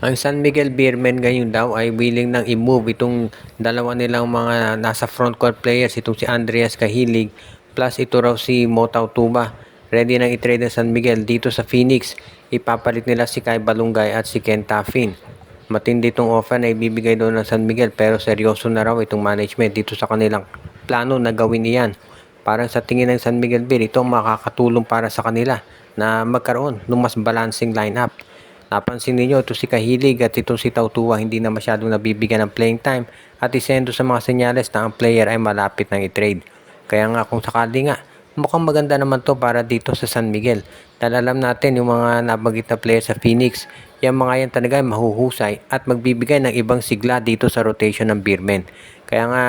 Ang San Miguel Beermen ngayon daw ay willing nang i-move itong dalawa nilang mga nasa front court players, itong si Andreas Cahilig plus ito raw si Motau Tuba. Ready nang i-trade ng San Miguel dito sa Phoenix. Ipapalit nila si Kai Balungay at si Ken Taffin. Matindi itong offer na ibibigay doon ng San Miguel, pero seryoso na raw itong management dito sa kanilang plano na gawin iyan. Parang sa tingin ng San Miguel Beer, ito makakatulong para sa kanila na magkaroon ng mas balancing lineup. Napansin niyo ito si Cahilig at itong si Tautua hindi na masyadong nabibigyan ng playing time at isendo sa mga senyales na ang player ay malapit ng i-trade. Kaya nga kung sakali nga, mukhang maganda naman to para dito sa San Miguel. Dahil alam natin yung mga nabanggit na player sa Phoenix, yung mga yan talaga ay mahuhusay at magbibigay ng ibang sigla dito sa rotation ng Beermen. Kaya nga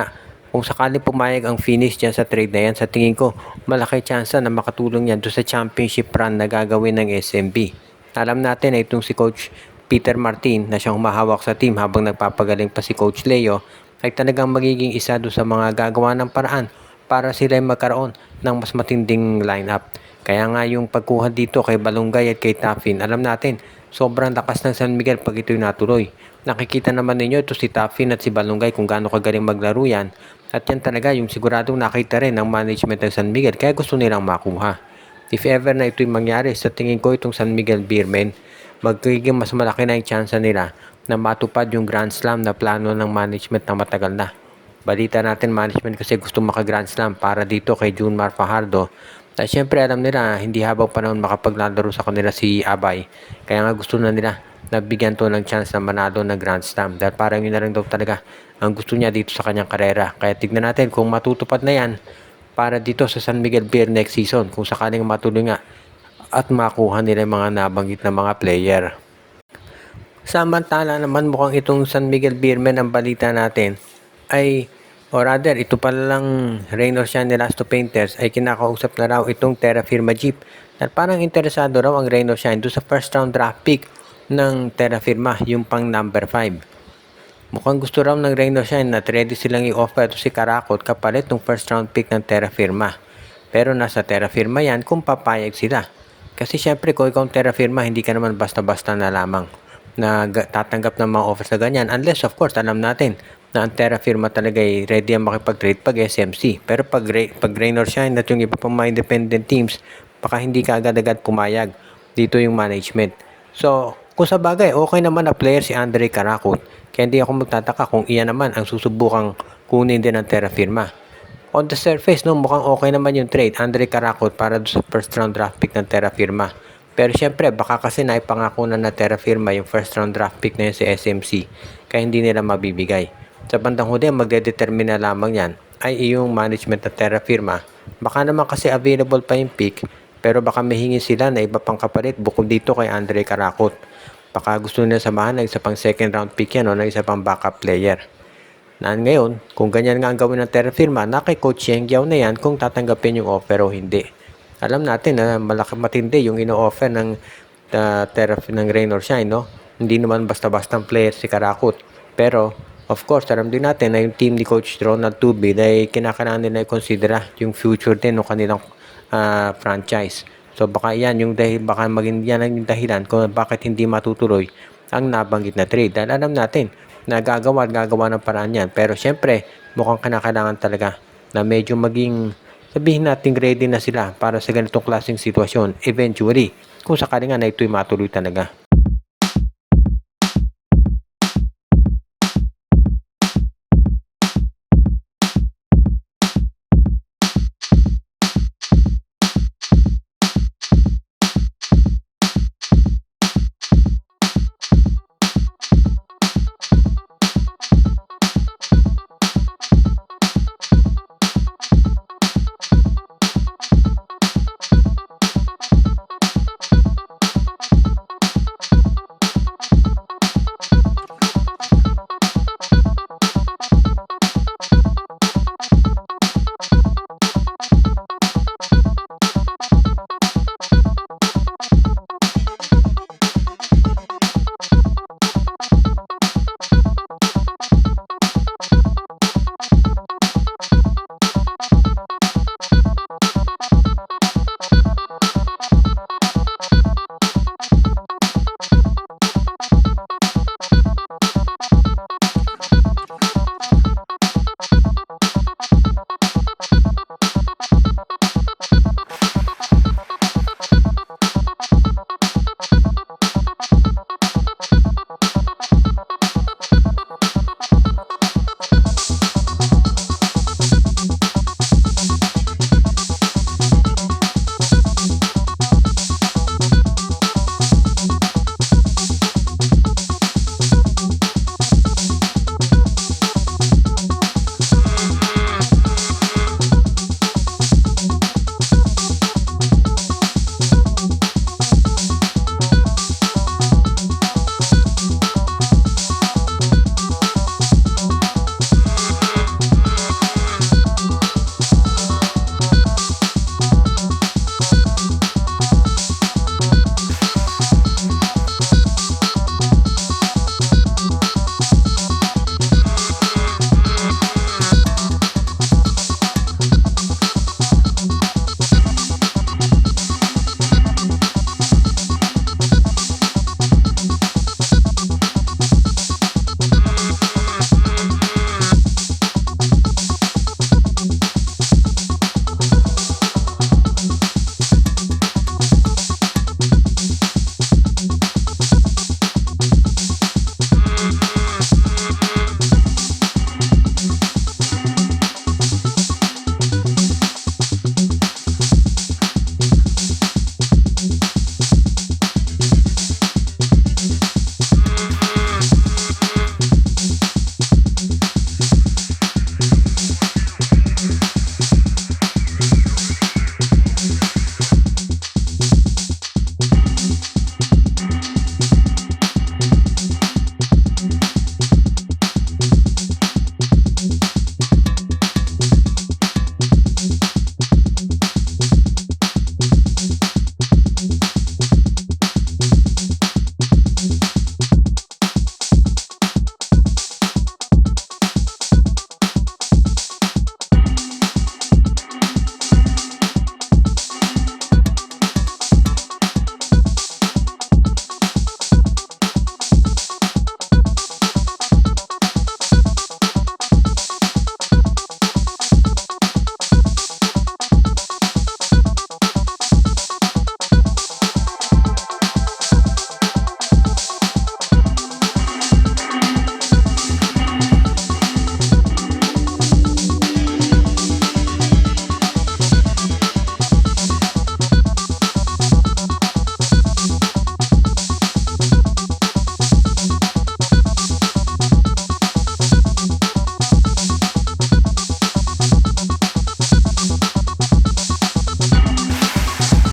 kung sakali pumayag ang Phoenix dyan sa trade na yan, sa tingin ko malaki tsansa na makatulong yan doon sa championship run na gagawin ng SMB. Alam natin na itong si Coach Peter Martin na siyang humahawak sa team habang nagpapagaling pa si Coach Leo ay talagang magiging isa doon sa mga gagawa ng paraan para sila ay magkaroon ng mas matinding lineup. Kaya nga yung pagkuha dito kay Balungay at kay Taffin, alam natin sobrang lakas ng San Miguel pag ito'y natuloy. Nakikita naman ninyo ito si Taffin at si Balungay kung gaano kagaling maglaro yan, at yan talaga yung siguradong nakita rin ng management ng San Miguel kaya gusto nilang makuha. If ever na ito'y mangyari, sa tingin ko itong San Miguel Beermen, magiging mas malaki na yung chance nila na matupad yung Grand Slam na plano ng management na matagal na. Balita natin management kasi gusto maka-Grand Slam para dito kay Junmar Fajardo. At syempre alam nila hindi habang panahon makapaglalaro sa kanila si Abay. Kaya nga gusto na nila na bigyan to ng chance na manalo ng Grand Slam. Dahil parang yun na rin daw talaga ang gusto niya dito sa kanyang karera. Kaya tignan natin kung matutupad na yan para dito sa San Miguel Beer next season kung sakaling matuloy nga at makuha nila yung mga nabanggit na mga player. Samantala naman mukhang itong San Miguel Beermen ang balita natin ay ito pala lang Reynor Shine Elasto Painters ay kinakausap na raw itong Terra Firma Jeep at parang interesado raw ang Reynor Shine doon sa first round draft pick ng Terra Firma, yung pang number 5. Mukhang gusto raw ng Reynor Shine na ready silang i-offer ito si Karakot kapalit ng first round pick ng Terra Firma. Pero nasa Terra Firma yan kung papayag sila. Kasi syempre kung ikaw ang Terra Firma, hindi ka naman basta-basta na lamang na tatanggap ng mga offers na ganyan. Unless of course alam natin na ang Terra Firma talaga ay ready ang makipag-trade pag SMC. Pero pag Reynor Shine at yung iba pang mga independent teams, baka hindi ka agad-agad pumayag. Dito yung management. So, kung sa bagay, okay naman na player si Andre Karakot. Kaya hindi ako magtataka kung iyan naman ang susubukang kunin din ng Terra Firma. On the surface, no, mukhang okay naman yung trade, Andre Karakot para sa first round draft pick ng Terra Firma. Pero syempre, baka kasi naipangako na Terra Firma yung first round draft pick na yun sa SMC. Kaya hindi nila mabibigay. Sa bandang huli, magdedetermine na lamang yan ay yung management ng Terra Firma. Baka naman kasi available pa yung pick, pero baka mahingi sila na iba pang kapalit bukod dito kay Andre Karakot. Baka gusto nila samahan ng isa pang second round pick yan o ng isa pang backup player. Ngayon, kung ganyan nga ang gawin ng Terra Firma, na kay Coach Yeng Giao na yan kung tatanggapin yung offer o hindi. Alam natin na malaki matindi yung ino-offer ng Terra ng Reynor Shine, no? Hindi naman basta-basta player si Karakot. Pero, of course, alam din natin na yung team ni Coach Ronald Tubid ay kinakailangan nila i-considera yung future din ng kanilang franchise. So baka yan yung baka maging yan ang dahilan kung bakit hindi matutuloy ang nabanggit na trade. Dahil alam natin na gagawa ng paraan yan. Pero syempre, mukhang kinakailangan talaga na medyo maging, sabihin natin ready na sila para sa ganitong klaseng sitwasyon eventually. Kung sakali nga na ito'y matuloy talaga.